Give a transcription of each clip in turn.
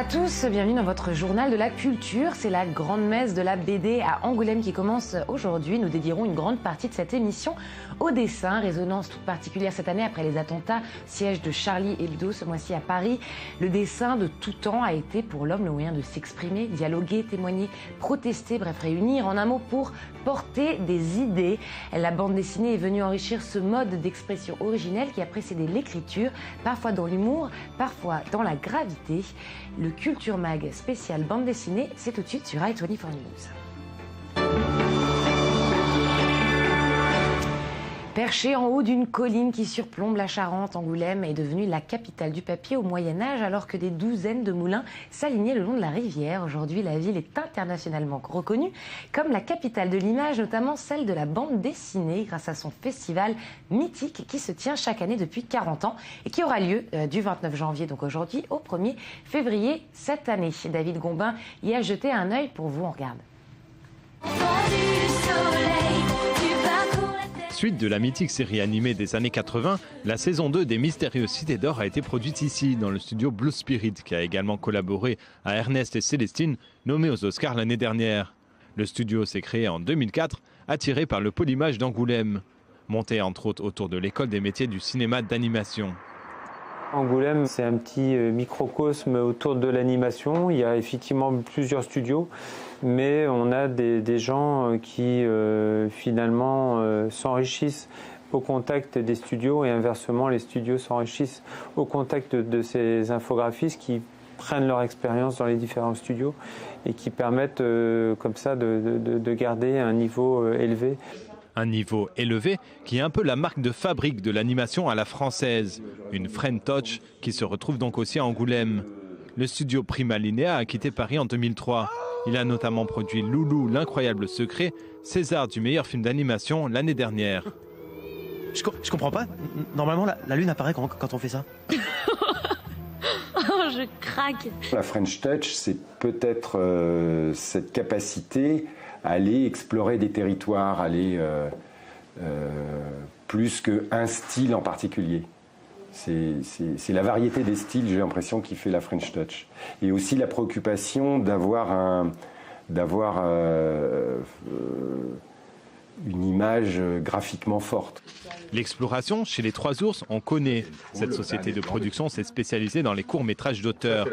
tous, bienvenue dans votre journal de la culture. C'est la grande messe de la BD à Angoulême qui commence aujourd'hui. Nous dédierons une grande partie de cette émission au dessin. Résonance toute particulière cette année après les attentats, siège de Charlie Hebdo ce mois-ci à Paris. Le dessin de tout temps a été pour l'homme le moyen de s'exprimer, dialoguer, témoigner, protester, bref réunir en un mot pour porter des idées. La bande dessinée est venue enrichir ce mode d'expression originel qui a précédé l'écriture, parfois dans l'humour, parfois dans la gravité. Le Culture Mag spécial bande dessinée, c'est tout de suite sur i24 News. Perché en haut d'une colline qui surplombe la Charente, Angoulême est devenue la capitale du papier au Moyen-Âge alors que des douzaines de moulins s'alignaient le long de la rivière. Aujourd'hui, la ville est internationalement reconnue comme la capitale de l'image, notamment celle de la bande dessinée, grâce à son festival mythique qui se tient chaque année depuis 40 ans et qui aura lieu du 29 janvier, donc aujourd'hui, au 1er février cette année. David Gombin y a jeté un œil pour vous, on regarde. Suite de la mythique série animée des années 80, la saison 2 des Mystérieuses Cités d'Or a été produite ici, dans le studio Blue Spirit, qui a également collaboré à Ernest et Célestine, nommés aux Oscars l'année dernière. Le studio s'est créé en 2004, attiré par le pôle image d'Angoulême, monté entre autres autour de l'école des métiers du cinéma d'animation. Angoulême, c'est un petit microcosme autour de l'animation. Il y a effectivement plusieurs studios, mais on a des gens qui finalement s'enrichissent au contact des studios et inversement, les studios s'enrichissent au contact de ces infographistes qui prennent leur expérience dans les différents studios et qui permettent comme ça de garder un niveau élevé. Un niveau élevé qui est un peu la marque de fabrique de l'animation à la française. Une French Touch qui se retrouve donc aussi à Angoulême. Le studio Prima Linea a quitté Paris en 2003. Il a notamment produit Loulou, l'incroyable secret, César du meilleur film d'animation l'année dernière. Je comprends pas. Normalement, la lune apparaît quand on fait ça. Oh, je craque. La French Touch, c'est peut-être cette capacité à aller explorer des territoires, aller plus qu'un style en particulier. C'est la variété des styles, j'ai l'impression, qui fait la French Touch. Et aussi la préoccupation d'avoir une image graphiquement forte. L'exploration, chez les Trois Ours, on connaît. Cette société de production s'est spécialisée dans les courts-métrages d'auteurs.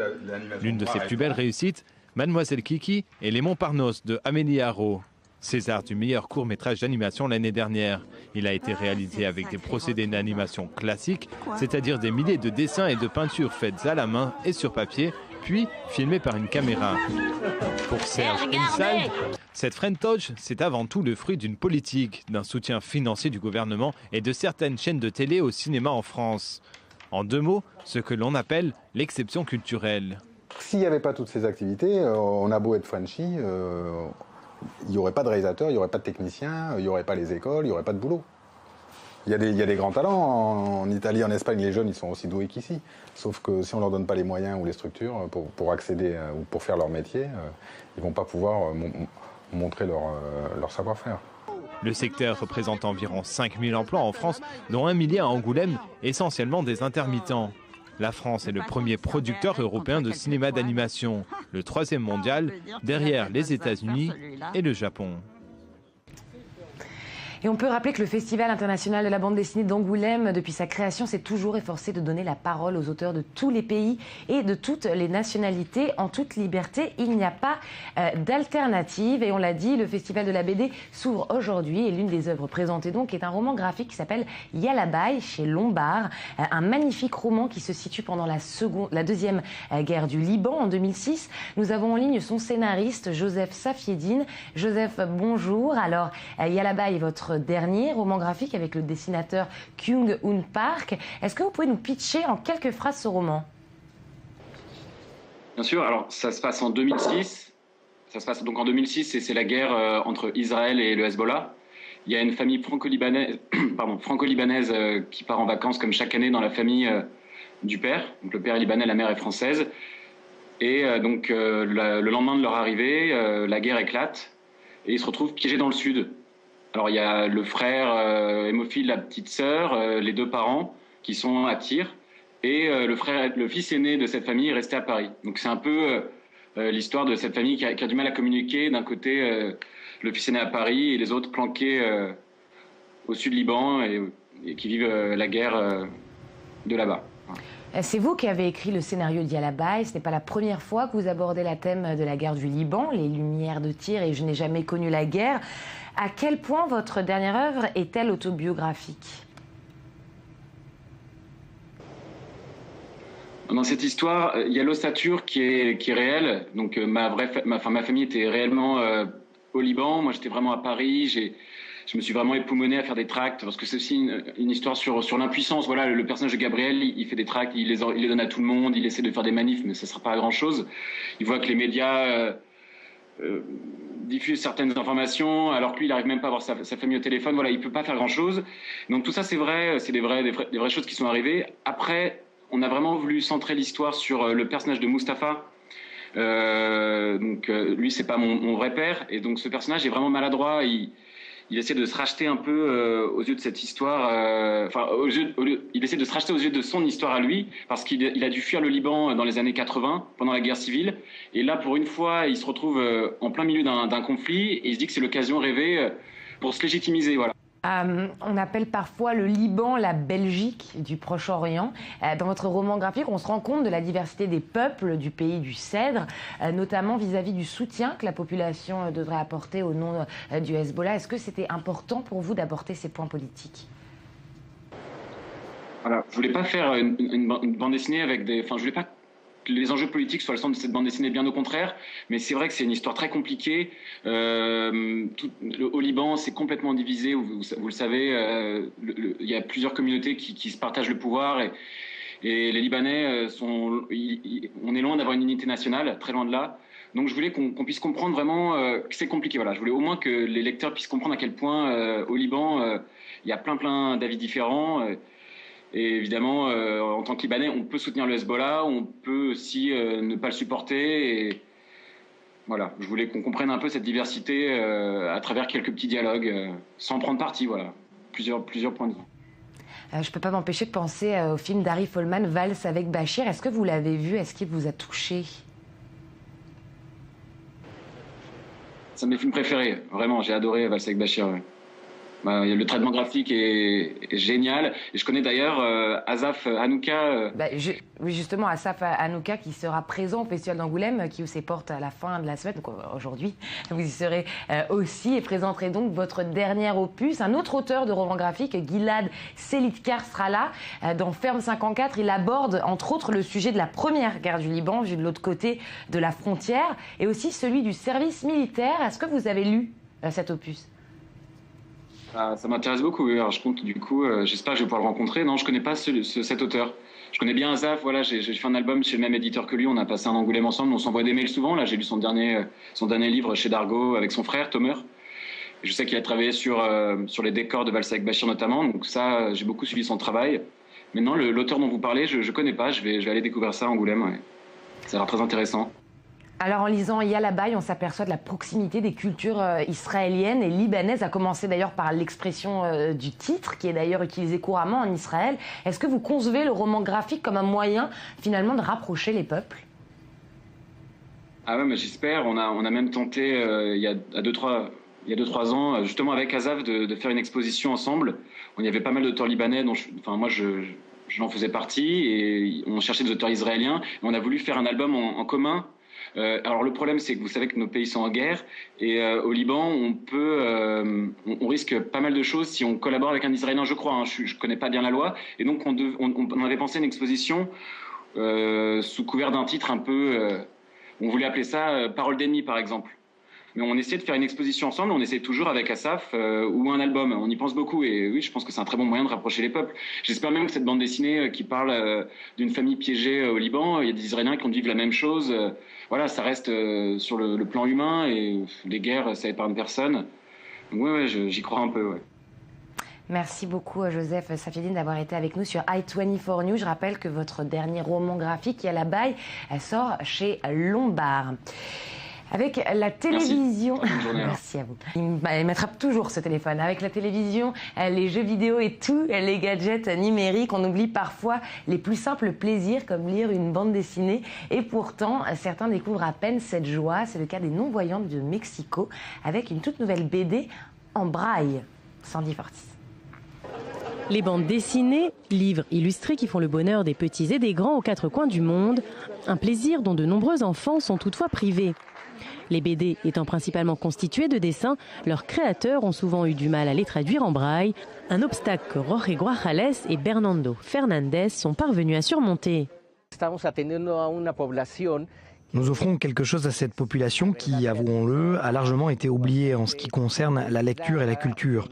L'une de ses plus belles réussites, Mademoiselle Kiki et Les Montparnasse de Amélie Arro. César du meilleur court-métrage d'animation l'année dernière. Il a été réalisé avec des procédés d'animation classiques, c'est-à-dire des milliers de dessins et de peintures faites à la main et sur papier, puis filmés par une caméra. Pour Serge Inside, cette French Touch, c'est avant tout le fruit d'une politique, d'un soutien financier du gouvernement et de certaines chaînes de télé au cinéma en France. En deux mots, ce que l'on appelle l'exception culturelle. S'il n'y avait pas toutes ces activités, on a beau être Frenchy, il n'y aurait pas de réalisateurs, il n'y aurait pas de techniciens, il n'y aurait pas les écoles, il n'y aurait pas de boulot. Il y a des grands talents. En Italie, en Espagne, les jeunes, ils sont aussi doués qu'ici. Sauf que si on ne leur donne pas les moyens ou les structures pour accéder ou pour faire leur métier, ils ne vont pas pouvoir montrer leur savoir-faire. Le secteur représente environ 5000 emplois en France, dont 1 millier à Angoulême, essentiellement des intermittents. La France est le premier producteur européen de cinéma d'animation, le 3e mondial, derrière les États-Unis et le Japon. Et on peut rappeler que le Festival international de la bande dessinée d'Angoulême, depuis sa création, s'est toujours efforcé de donner la parole aux auteurs de tous les pays et de toutes les nationalités en toute liberté. Il n'y a pas d'alternative. Et on l'a dit, le Festival de la BD s'ouvre aujourd'hui. Et l'une des œuvres présentées donc est un roman graphique qui s'appelle Yalabai chez Lombard. Un magnifique roman qui se situe pendant la deuxième guerre du Liban en 2006. Nous avons en ligne son scénariste Joseph Safieddine. Joseph, bonjour. Alors, Yalabai est votre dernier roman graphique avec le dessinateur Kyung Hoon Park. Est-ce que vous pouvez nous pitcher en quelques phrases ce roman ? Bien sûr, alors ça se passe en 2006. Ça se passe donc en 2006 et c'est la guerre entre Israël et le Hezbollah. Il y a une famille franco-libanaise qui part en vacances comme chaque année dans la famille du père. Donc le père est libanais, la mère est française. Et donc le lendemain de leur arrivée, la guerre éclate et ils se retrouvent piégés dans le sud. Alors il y a le frère hémophile, la petite sœur, les deux parents qui sont à Tyr Et le fils aîné de cette famille est resté à Paris. Donc c'est un peu l'histoire de cette famille qui a du mal à communiquer. D'un côté, le fils aîné à Paris et les autres planqués au sud Liban et qui vivent la guerre de là-bas. C'est vous qui avez écrit le scénario d'Yalabai. Ce n'est pas la première fois que vous abordez le thème de la guerre du Liban, les lumières de tir et Je n'ai jamais connu la guerre. À quel point votre dernière œuvre est-elle autobiographique ? Dans cette histoire, il y a l'ossature qui est réelle. Donc ma famille était réellement au Liban. Moi, j'étais vraiment à Paris. Je me suis vraiment époumoné à faire des tracts parce que c'est aussi une histoire sur l'impuissance. Voilà, le personnage de Gabriel, il fait des tracts, il les donne à tout le monde, il essaie de faire des manifs, mais ça ne sera pas à grand-chose. Il voit que les médias diffusent certaines informations, alors que lui, il n'arrive même pas à avoir sa famille au téléphone. Voilà, il ne peut pas faire grand-chose. Donc tout ça, c'est vrai, c'est des vraies choses qui sont arrivées. Après, on a vraiment voulu centrer l'histoire sur le personnage de Mustapha. Lui, c'est pas mon vrai père, et donc ce personnage est vraiment maladroit. Il essaie de se racheter un peu aux yeux de cette histoire. Il essaie de se racheter aux yeux de son histoire à lui, parce qu'il a dû fuir le Liban dans les années 80, pendant la guerre civile. Et là, pour une fois, il se retrouve en plein milieu d'un conflit, et il se dit que c'est l'occasion rêvée pour se légitimiser. Voilà. On appelle parfois le Liban la Belgique du Proche-Orient. Dans votre roman graphique, on se rend compte de la diversité des peuples du pays du Cèdre, notamment vis-à-vis du soutien que la population devrait apporter au nom du Hezbollah. Est-ce que c'était important pour vous d'apporter ces points politiques ? Voilà, je voulais pas faire une bande dessinée avec des... Enfin, je voulais pas que les enjeux politiques soient le centre de cette bande dessinée, bien au contraire. Mais c'est vrai que c'est une histoire très compliquée. Au Liban, c'est complètement divisé. Vous le savez, il y a plusieurs communautés qui se partagent le pouvoir. Et les Libanais on est loin d'avoir une unité nationale, très loin de là. Donc je voulais qu'on puisse comprendre vraiment que c'est compliqué. Voilà, je voulais au moins que les lecteurs puissent comprendre à quel point au Liban, il y a plein d'avis différents. Et évidemment, en tant que Libanais, on peut soutenir le Hezbollah, on peut aussi ne pas le supporter. Et voilà, je voulais qu'on comprenne un peu cette diversité à travers quelques petits dialogues, sans prendre parti, voilà, plusieurs points de vue. Je ne peux pas m'empêcher de penser au film d'Harry Folman, Valse avec Bachir. Est-ce que vous l'avez vu ? Est-ce qu'il vous a touché ? C'est un de mes films préférés, vraiment, j'ai adoré Valse avec Bachir. Ouais. Le traitement graphique est génial. Et je connais d'ailleurs Asaf Hanouka. Oui, justement, Asaf Hanouka qui sera présent au Festival d'Angoulême, qui ouvre ses portes à la fin de la semaine, donc aujourd'hui. Vous y serez aussi et présenterez donc votre dernier opus. Un autre auteur de romans graphiques, Gilad Selitkar, sera là. Dans Ferme 54, il aborde entre autres le sujet de la première guerre du Liban, vu de l'autre côté de la frontière, et aussi celui du service militaire. Est-ce que vous avez lu cet opus ? Ça m'intéresse beaucoup. Alors, je compte, du coup, j'espère que je vais pouvoir le rencontrer. Non, je ne connais pas cet auteur. Je connais bien Asaf. Voilà, j'ai fait un album chez le même éditeur que lui. On a passé un Angoulême ensemble. On s'envoie des mails souvent. Là, j'ai lu son dernier livre chez Dargaud avec son frère, Tomer. Et je sais qu'il a travaillé sur les décors de Valse avec Bachir notamment. Donc ça, j'ai beaucoup suivi son travail. Maintenant, l'auteur dont vous parlez, je ne connais pas. Je vais aller découvrir ça à Angoulême. Ouais. Ça a l'air très intéressant. Alors en lisant Yalabai, on s'aperçoit de la proximité des cultures israéliennes et libanaises, à commencer d'ailleurs par l'expression du titre, qui est d'ailleurs utilisée couramment en Israël. Est-ce que vous concevez le roman graphique comme un moyen finalement de rapprocher les peuples ? Ah ouais, mais j'espère. On a même tenté il y a 2-3 ans, justement avec Asaf, de faire une exposition ensemble. Il y avait pas mal d'auteurs libanais, dont moi j'en faisais partie, et on cherchait des auteurs israéliens. Et on a voulu faire un album en commun. Alors le problème, c'est que vous savez que nos pays sont en guerre, et au Liban, on risque pas mal de choses si on collabore avec un Israélien, je crois. Je connais pas bien la loi, et donc on avait pensé à une exposition sous couvert d'un titre un peu, on voulait appeler ça Parole d'ennemi, par exemple. Mais on essaie de faire une exposition ensemble, on essaie toujours avec Asaf ou un album. On y pense beaucoup, et oui, je pense que c'est un très bon moyen de rapprocher les peuples. J'espère même que cette bande dessinée qui parle d'une famille piégée au Liban, il y a des Israéliens qui ont dû vivre la même chose. Voilà, ça reste sur le plan humain, et les guerres, ça épargne personne. Donc ouais, j'y crois un peu, ouais. Merci beaucoup Joseph Safieddine d'avoir été avec nous sur i24 News. Je rappelle que votre dernier roman graphique, Yalabai, sort chez Lombard. Avec la télévision... Journée, Merci à vous. Il m'attrape toujours ce téléphone. Avec la télévision, les jeux vidéo et tous les gadgets numériques, on oublie parfois les plus simples plaisirs comme lire une bande dessinée. Et pourtant, certains découvrent à peine cette joie. C'est le cas des non-voyantes de Mexico avec une toute nouvelle BD en braille. Sandy Fortis. Les bandes dessinées, livres illustrés qui font le bonheur des petits et des grands aux quatre coins du monde. Un plaisir dont de nombreux enfants sont toutefois privés. Les BD étant principalement constitués de dessins, leurs créateurs ont souvent eu du mal à les traduire en braille. Un obstacle que Jorge Guajales et Bernardo Fernandez sont parvenus à surmonter. Nous offrons quelque chose à cette population qui, avouons-le, a largement été oubliée en ce qui concerne la lecture et la culture.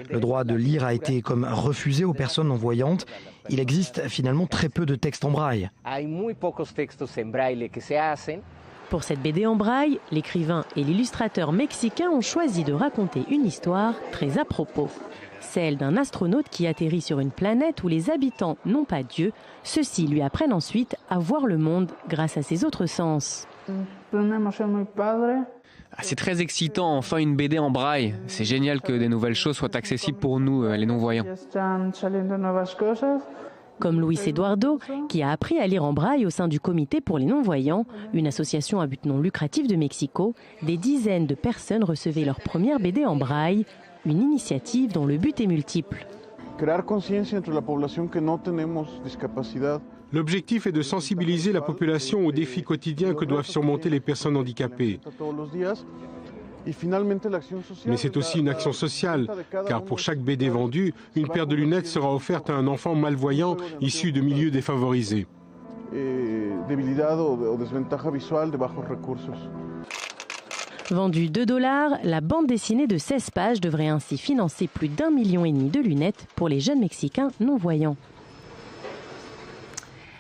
Le droit de lire a été comme refusé aux personnes non-voyantes. Il existe finalement très peu de textes en braille. Pour cette BD en braille, l'écrivain et l'illustrateur mexicain ont choisi de raconter une histoire très à propos. Celle d'un astronaute qui atterrit sur une planète où les habitants n'ont pas Dieu. Ceux-ci lui apprennent ensuite à voir le monde grâce à ses autres sens. C'est très excitant, enfin une BD en braille. C'est génial que des nouvelles choses soient accessibles pour nous, les non-voyants. Comme Luis Eduardo, qui a appris à lire en braille au sein du Comité pour les non-voyants, une association à but non lucratif de Mexico, des dizaines de personnes recevaient leur première BD en braille. Une initiative dont le but est multiple. L'objectif est de sensibiliser la population aux défis quotidiens que doivent surmonter les personnes handicapées. Mais c'est aussi une action sociale, car pour chaque BD vendue, une paire de lunettes sera offerte à un enfant malvoyant issu de milieux défavorisés. Vendue $2, la bande dessinée de 16 pages devrait ainsi financer plus d'1,5 million de lunettes pour les jeunes Mexicains non-voyants.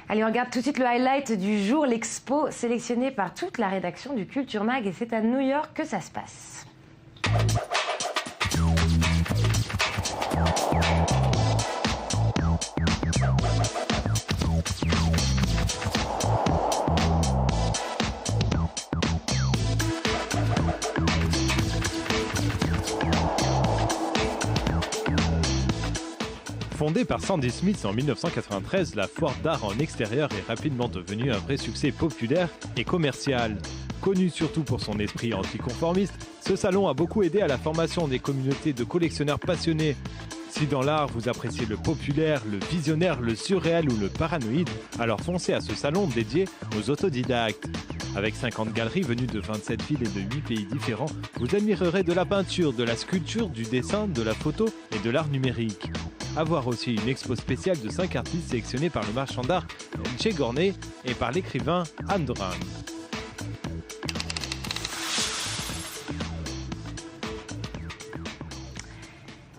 Allez, on regarde tout de suite le highlight du jour, l'expo sélectionnée par toute la rédaction du Culture Mag, et c'est à New York que ça se passe. Fondée par Sandy Smith en 1993, la foire d'art en extérieur est rapidement devenue un vrai succès populaire et commercial. Connu surtout pour son esprit anticonformiste, ce salon a beaucoup aidé à la formation des communautés de collectionneurs passionnés. Si dans l'art vous appréciez le populaire, le visionnaire, le surréel ou le paranoïde, alors foncez à ce salon dédié aux autodidactes. Avec 50 galeries venues de 27 villes et de 8 pays différents, vous admirerez de la peinture, de la sculpture, du dessin, de la photo et de l'art numérique. À voir aussi une expo spéciale de 5 artistes sélectionnés par le marchand d'art Che Gorney et par l'écrivain Anne Drang.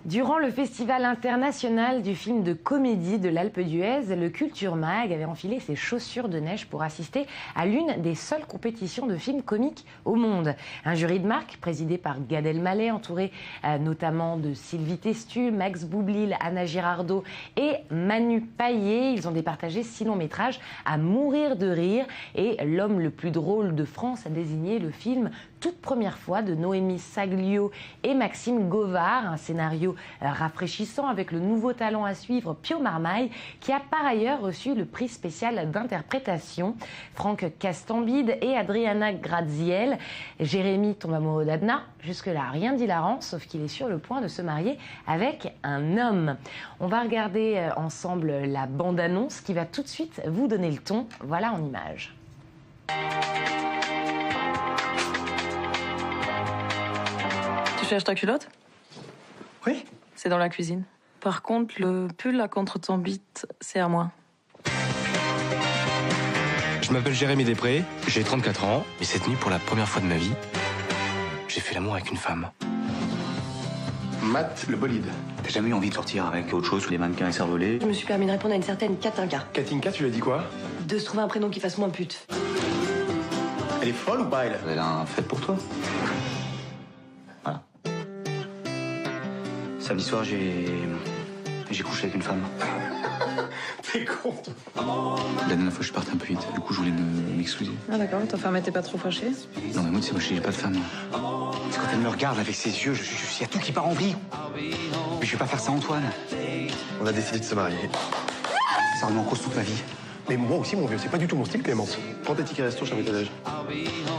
Durant le Festival international du film de comédie de l'Alpe d'Huez, le Culture Mag avait enfilé ses chaussures de neige pour assister à l'une des seules compétitions de films comiques au monde. Un jury de marque présidé par Gad Elmaleh, entouré notamment de Sylvie Testu, Max Boublil, Anna Girardot et Manu Payet. Ils ont départagé 6 longs métrages à mourir de rire, et l'homme le plus drôle de France a désigné le film Toute première fois de Noémie Saglio et Maxime Govard, un scénario rafraîchissant avec le nouveau talent à suivre Pio Marmaille, qui a par ailleurs reçu le prix spécial d'interprétation. Franck Castambide et Adriana Graziel. Jérémy tombe amoureux d'Adna. Jusque-là, rien d'hilarant, sauf qu'il est sur le point de se marier avec un homme. On va regarder ensemble la bande-annonce qui va tout de suite vous donner le ton. Voilà en images. Tu cherches ta culotte? Oui. C'est dans la cuisine. Par contre, le pull à contre ton bite, c'est à moi. Je m'appelle Jérémy Després, j'ai 34 ans, et cette nuit, pour la première fois de ma vie, j'ai fait l'amour avec une femme. Matt, le bolide. T'as jamais eu envie de sortir avec autre chose que les mannequins et cervelés? Je me suis permis de répondre à une certaine Katinka. Katinka, tu lui as dit quoi? De se trouver un prénom qui fasse moins pute. Elle est folle ou pas, elle? Elle a un fait pour toi. Voilà. Samedi soir, j'ai J'ai couché avec une femme. T'es con. La dernière fois, je suis parti un peu vite. Du coup, je voulais m'excuser. Ah d'accord, ta femme était pas trop fâchée? Non, mais moi, tu sais, moi, j'ai pas de femme. C'est quand elle me regarde avec ses yeux, il y a tout qui part en vrille. Mais je vais pas faire ça, Antoine. On a décidé de se marier. Ça remet en cause toute ma vie. Mais moi aussi, mon vieux, c'est pas du tout mon style, Clémence. Prends tes tickets resto, je t'invite à déj.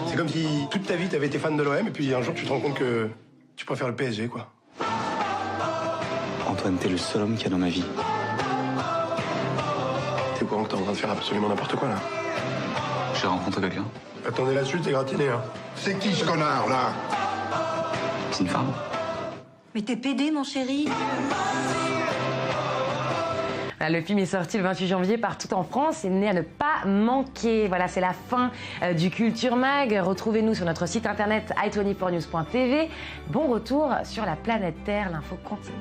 C'est comme si toute ta vie, t'avais été fan de l'OM, et puis un jour, tu te rends compte que tu préfères le PSG, quoi. Antoine, t'es le seul homme qu'il y a dans ma vie. T'es au courant que t'es en train de faire absolument n'importe quoi, là? J'ai rencontré quelqu'un. Attendez là-dessus, t'es gratiné, hein. C'est qui, ce connard, là? C'est une femme. Mais t'es pédé, mon chéri. Le film est sorti le 28 janvier partout en France et né à ne pas manquer. Voilà, c'est la fin du Culture Mag. Retrouvez-nous sur notre site internet i24news.tv. Bon retour sur la planète Terre, l'info continue.